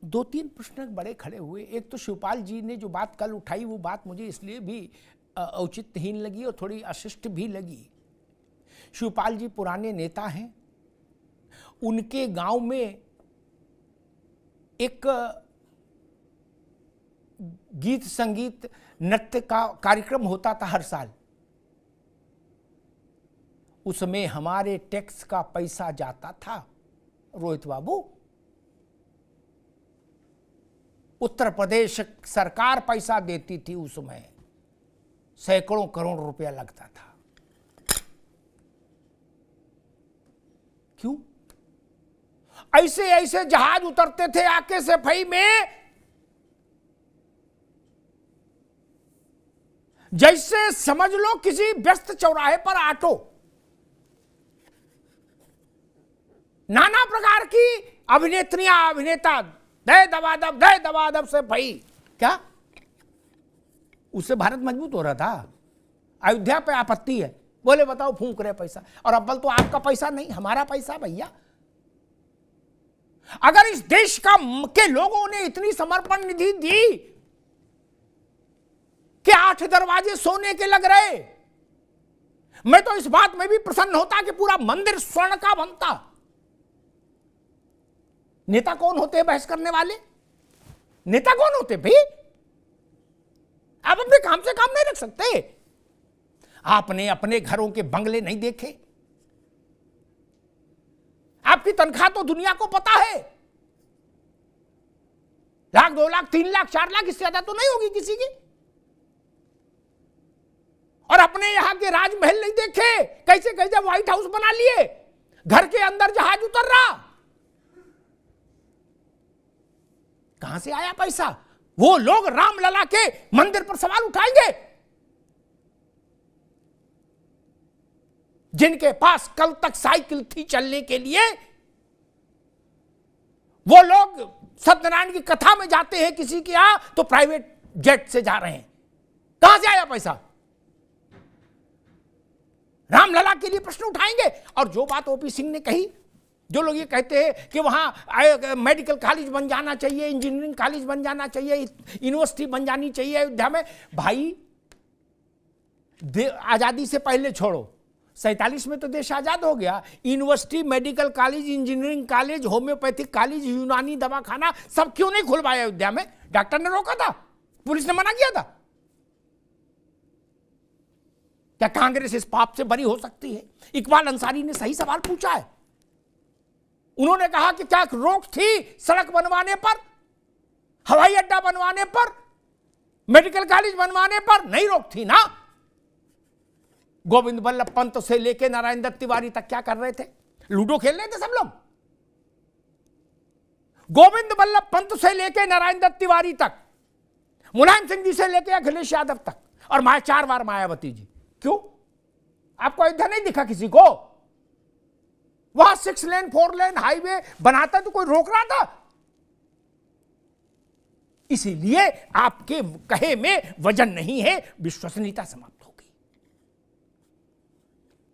दो तीन प्रश्न बड़े खड़े हुए। एक तो शिवपाल जी ने जो बात कल उठाई, वो बात मुझे इसलिए भी औचित्यहीन लगी और थोड़ी अशिष्ट भी लगी। शिवपाल जी पुराने नेता हैं, उनके गांव में एक गीत संगीत नृत्य का कार्यक्रम होता था हर साल। उसमें हमारे टैक्स का पैसा जाता था रोहित बाबू। उत्तर प्रदेश सरकार पैसा देती थी, उसमें सैकड़ों करोड़ रुपया लगता था। क्यों? ऐसे ऐसे जहाज उतरते थे आके सफाई में, जैसे समझ लो किसी व्यस्त चौराहे पर ऑटो। नाना प्रकार की अभिनेत्रियां अभिनेता, दे दबादब से भाई। क्या उससे भारत मजबूत हो रहा था? अयोध्या पे आपत्ति है, बोले बताओ फूंक रहे पैसा। और अव्वल तो आपका पैसा नहीं, हमारा पैसा भैया। अगर इस देश के लोगों ने इतनी समर्पण निधि दी कि 8 दरवाजे सोने के लग रहे, मैं तो इस बात में भी प्रसन्न होता कि पूरा मंदिर स्वर्ण का बनता। नेता कौन होते हैं बहस करने वाले? नेता कौन होते भाई? आप अपने काम से काम नहीं रख सकते? आपने अपने घरों के बंगले नहीं देखे? आपकी तनख्वाह तो दुनिया को पता है, लाख 2 लाख 3 लाख 4 लाख, इससे ज्यादा तो नहीं होगी किसी की। और अपने यहां के राजमहल नहीं देखे? कैसे कैसे व्हाइट हाउस बना लिए, घर के अंदर जहाज उतर रहा। कहां से आया पैसा? वो लोग रामलला के मंदिर पर सवाल उठाएंगे जिनके पास कल तक साइकिल थी चलने के लिए। वो लोग सत्यनारायण की कथा में जाते हैं किसी के यहां तो प्राइवेट जेट से जा रहे हैं। कहां से आया पैसा? रामलला के लिए प्रश्न उठाएंगे। और जो बात ओपी सिंह ने कही, जो लोग ये कहते हैं कि वहां मेडिकल कॉलेज बन जाना चाहिए, इंजीनियरिंग कॉलेज बन जाना चाहिए, यूनिवर्सिटी बन जानी चाहिए अयोध्या में। भाई आजादी से पहले छोड़ो, 47 में तो देश आजाद हो गया। University, medical college, engineering college, homeopathic college, यूनानी दवाखाना सब क्यों नहीं खुलवाया अयोध्या में? डॉक्टर ने रोका था, पुलिस ने मना किया था। क्या कांग्रेस इस पाप से बरी हो सकती है? इकबाल अंसारी ने सही सवाल पूछा है। उन्होंने कहा कि क्या रोक थी सड़क बनवाने पर, हवाई अड्डा बनवाने पर, मेडिकल कॉलेज बनवाने पर? नहीं रोक थी ना। गोविंद बल्लभ पंत से लेकर नारायण दत्त तिवारी तक क्या कर रहे थे? लूडो खेल रहे थे सब लोग। गोविंद बल्लभ पंत से लेकर नारायण दत्त तिवारी तक, मुलायम सिंह जी से लेकर अखिलेश यादव तक, और 4 बार मायावती जी। क्यों? आपको अयोध्या नहीं दिखा किसी को? वहां 6 लेन 4 लेन हाईवे बनाता तो कोई रोक रहा था? इसीलिए आपके कहे में वजन नहीं है, विश्वसनीयता समाप्त हो गई।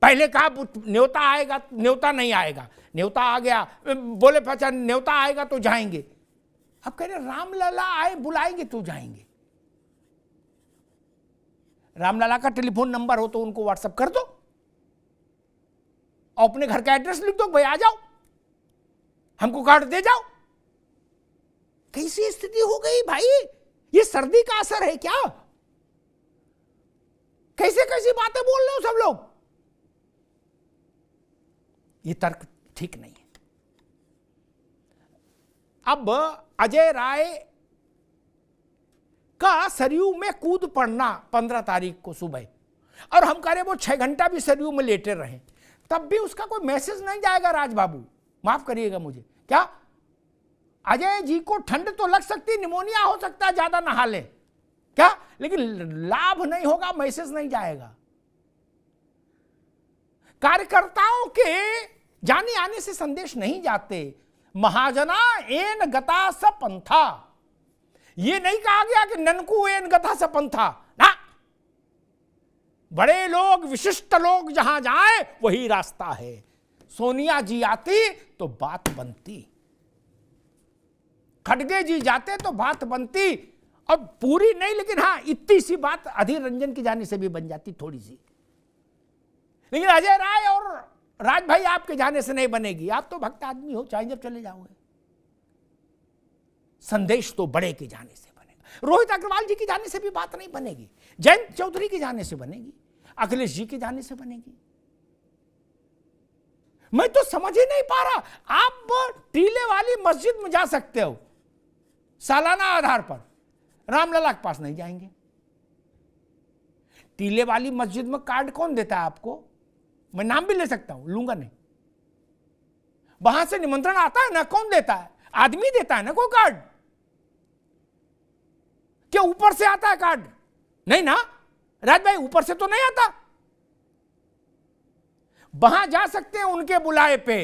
पहले कहा न्योता आएगा, न्योता नहीं आएगा, न्योता आ गया, बोले पचा न्योता आएगा तो जाएंगे। अब कह रहे रामलला आए बुलाएंगे तो जाएंगे। रामलला का टेलीफोन नंबर हो तो उनको व्हाट्सएप कर दो, और अपने घर का एड्रेस लिख दो, भाई आ जाओ, हमको कार्ड दे जाओ। कैसी स्थिति हो गई भाई? ये सर्दी का असर है क्या? कैसे कैसी बातें बोल रहे हो सब लोग? ये तर्क ठीक नहीं है। अब अजय राय का सरयू में कूद पड़ना 15 तारीख को सुबह, और हम कह रहे वो 6 घंटा भी सरयू में लेटे रहे, तब भी उसका कोई मैसेज नहीं जाएगा। राजबाबू माफ करिएगा मुझे, क्या अजय जी को ठंड तो लग सकती, निमोनिया हो सकता है, ज्यादा नहा ले क्या, लेकिन लाभ नहीं होगा, मैसेज नहीं जाएगा। कार्यकर्ताओं के जाने आने से संदेश नहीं जाते। महाजना एन गता स पंथा, ये नहीं कहा गया कि ननकू एन गता स पंथा ना। बड़े लोग, विशिष्ट लोग जहां जाए वही रास्ता है। सोनिया जी आती तो बात बनती। खड़गे जी जाते तो बात बनती, और पूरी नहीं लेकिन हाँ इतनी सी बात अधीर रंजन की जाने से भी बन जाती थोड़ी सी, लेकिन अजय राय और राज भाई आपके जाने से नहीं बनेगी। आप तो भक्त आदमी हो, चाहे जब चले जाओगे। संदेश तो बड़े के जाने से बनेगा, रोहित अग्रवाल जी की जाने से भी बात नहीं बनेगी, जयंत चौधरी के जाने से बनेगी, अखिलेश जी के जाने से बनेगी। मैं तो समझ ही नहीं पा रहा, आप टीले वाली मस्जिद में जा सकते हो सालाना आधार पर, रामलला के पास नहीं जाएंगे। टीले वाली मस्जिद में कार्ड कौन देता है आपको? मैं नाम भी ले सकता हूं, लूंगा नहीं। वहां से निमंत्रण आता है ना, कौन देता है? आदमी देता है ना कोई कार्ड। क्या ऊपर से आता है कार्ड? नहीं ना राज भाई, ऊपर से तो नहीं आता। वहां जा सकते हैं उनके बुलाए पे,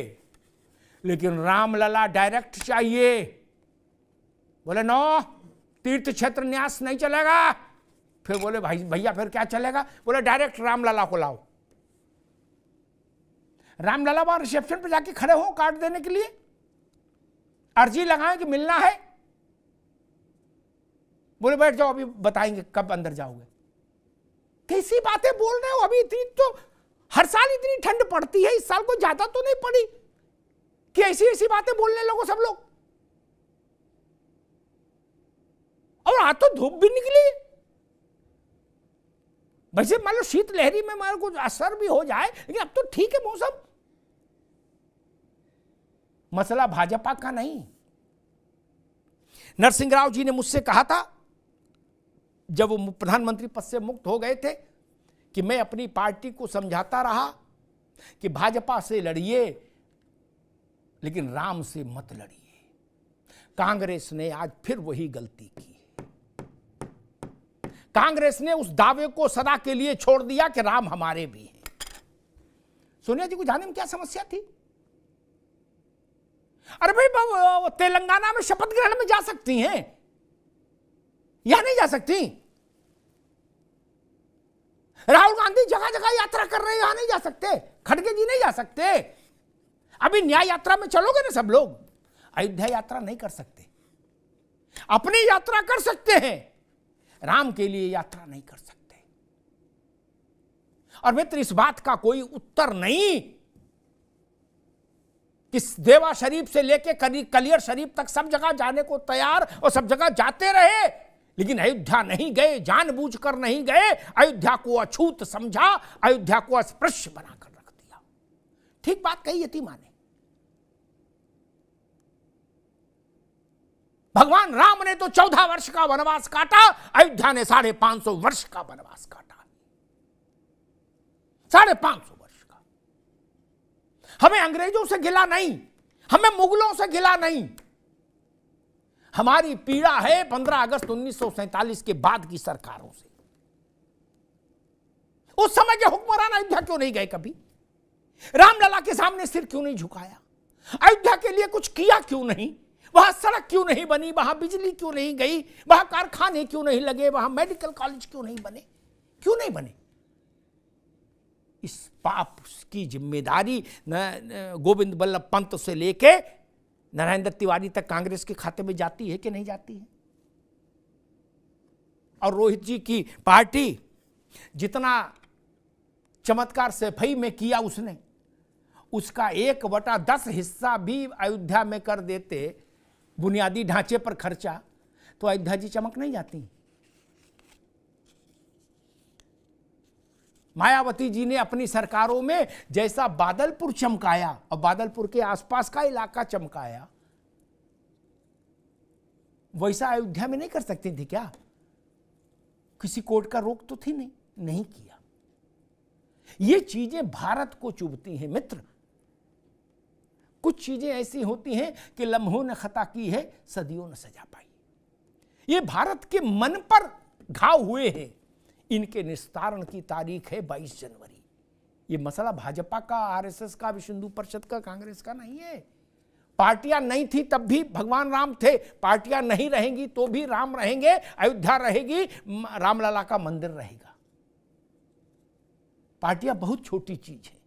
लेकिन रामलला डायरेक्ट चाहिए। बोले नो, तीर्थ क्षेत्र न्यास नहीं चलेगा। फिर बोले भाई भैया फिर क्या चलेगा? बोले डायरेक्ट रामलला को लाओ। रामलला वहां रिसेप्शन पे जाके खड़े हो कार्ड देने के लिए, अर्जी लगाएं कि मिलना है। बोले बैठ जाओ, अभी बताएंगे कब अंदर जाओगे। कैसी बातें बोल रहे हो? अभी इतनी तो हर साल इतनी ठंड पड़ती है, इस साल को ज्यादा तो नहीं पड़ी कि ऐसी ऐसी बातें बोलने लगो सब लोग। और आज तो धूप भी निकली। वैसे मान लो शीत लहरी में मान कुछ असर भी हो जाए, लेकिन अब तो ठीक है मौसम। मसला भाजपा का नहीं। नरसिंह राव जी ने मुझसे कहा था जब वो प्रधानमंत्री पद से मुक्त हो गए थे कि मैं अपनी पार्टी को समझाता रहा कि भाजपा से लड़िए लेकिन राम से मत लड़िए। कांग्रेस ने आज फिर वही गलती की। कांग्रेस ने उस दावे को सदा के लिए छोड़ दिया कि राम हमारे भी हैं। सोनिया जी को जाने में क्या समस्या थी? अरे भाई तेलंगाना में शपथ ग्रहण में जा सकती हैं, यहां नहीं जा सकती। राहुल गांधी जगह जगह यात्रा कर रहे हैं, यहां नहीं जा सकते। खड़गे जी नहीं जा सकते। अभी न्याय यात्रा में चलोगे ना सब लोग, अयोध्या यात्रा नहीं कर सकते। अपनी यात्रा कर सकते हैं, राम के लिए यात्रा नहीं कर सकते। और मित्र, इस बात का कोई उत्तर नहीं कि देवा शरीफ से लेके कलियर शरीफ तक सब जगह जाने को तैयार और सब जगह जाते रहे, लेकिन अयोध्या नहीं गए, जानबूझकर नहीं गए। अयोध्या को अछूत समझा, अयोध्या को अस्पृश्य बनाकर रख दिया। ठीक बात कही यतीमा ने। भगवान राम ने तो 14 वर्ष का वनवास काटा, अयोध्या ने 550 वर्ष का वनवास काटा। 550 वर्ष का। हमें अंग्रेजों से गिला नहीं, हमें मुगलों से गिला नहीं। हमारी पीड़ा है 15 अगस्त 1947 के बाद की सरकारों से। उस समय के हुक्मरान अयोध्या क्यों नहीं गए कभी? रामलला के सामने सिर क्यों नहीं झुकाया? अयोध्या के लिए कुछ किया क्यों नहीं? वहां सड़क क्यों नहीं बनी? वहां बिजली क्यों नहीं गई? वहां कारखाने क्यों नहीं लगे? वहां मेडिकल कॉलेज क्यों नहीं बने? क्यों नहीं बने? इस पाप की जिम्मेदारी गोविंद बल्लभ पंत से लेके नरेंद्र तिवारी तक कांग्रेस के खाते में जाती है कि नहीं जाती है? और रोहित जी की पार्टी जितना चमत्कार सफाई में किया उसने, उसका 1/10 हिस्सा भी अयोध्या में कर देते, बुनियादी ढांचे पर खर्चा, तो अयोध्या जी चमक नहीं जाती। मायावती जी ने अपनी सरकारों में जैसा बादलपुर चमकाया और बादलपुर के आसपास का इलाका चमकाया, वैसा अयोध्या में नहीं कर सकती थी क्या? किसी कोर्ट का रोक तो थी नहीं किया। ये चीजें भारत को चुभती हैं मित्र। कुछ चीजें ऐसी होती हैं कि लम्हों ने खता की है, सदियों ने सजा पाई। ये भारत के मन पर घाव हुए हैं। इनके निस्तारण की तारीख है 22 जनवरी। ये मसला भाजपा का, आरएसएस का, विश्व हिंदू परिषद का, कांग्रेस का नहीं है। पार्टियां नहीं थी तब भी भगवान राम थे, पार्टियां नहीं रहेंगी तो भी राम रहेंगे, अयोध्या रहेगी, रामलला का मंदिर रहेगा। पार्टियां बहुत छोटी चीज है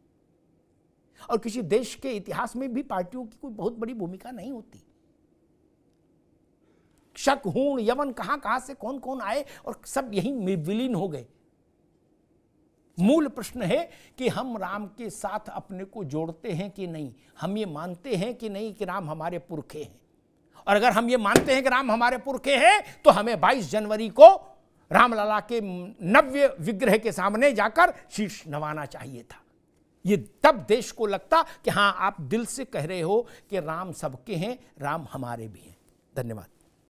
और किसी देश के इतिहास में भी पार्टियों की कोई बहुत बड़ी भूमिका नहीं होती। शक, हूण, यवन, कहां कहां से कौन कौन आए और सब यहीं में विलीन हो गए। मूल प्रश्न है कि हम राम के साथ अपने को जोड़ते हैं कि नहीं, हम ये मानते हैं कि नहीं कि राम हमारे पुरखे हैं। और अगर हम ये मानते हैं कि राम हमारे पुरखे हैं तो हमें 22 जनवरी को रामलला के नव्य विग्रह के सामने जाकर शीश नवाना चाहिए था। ये तब देश को लगता कि हां, आप दिल से कह रहे हो कि राम सबके हैं, राम हमारे भी हैं। धन्यवाद।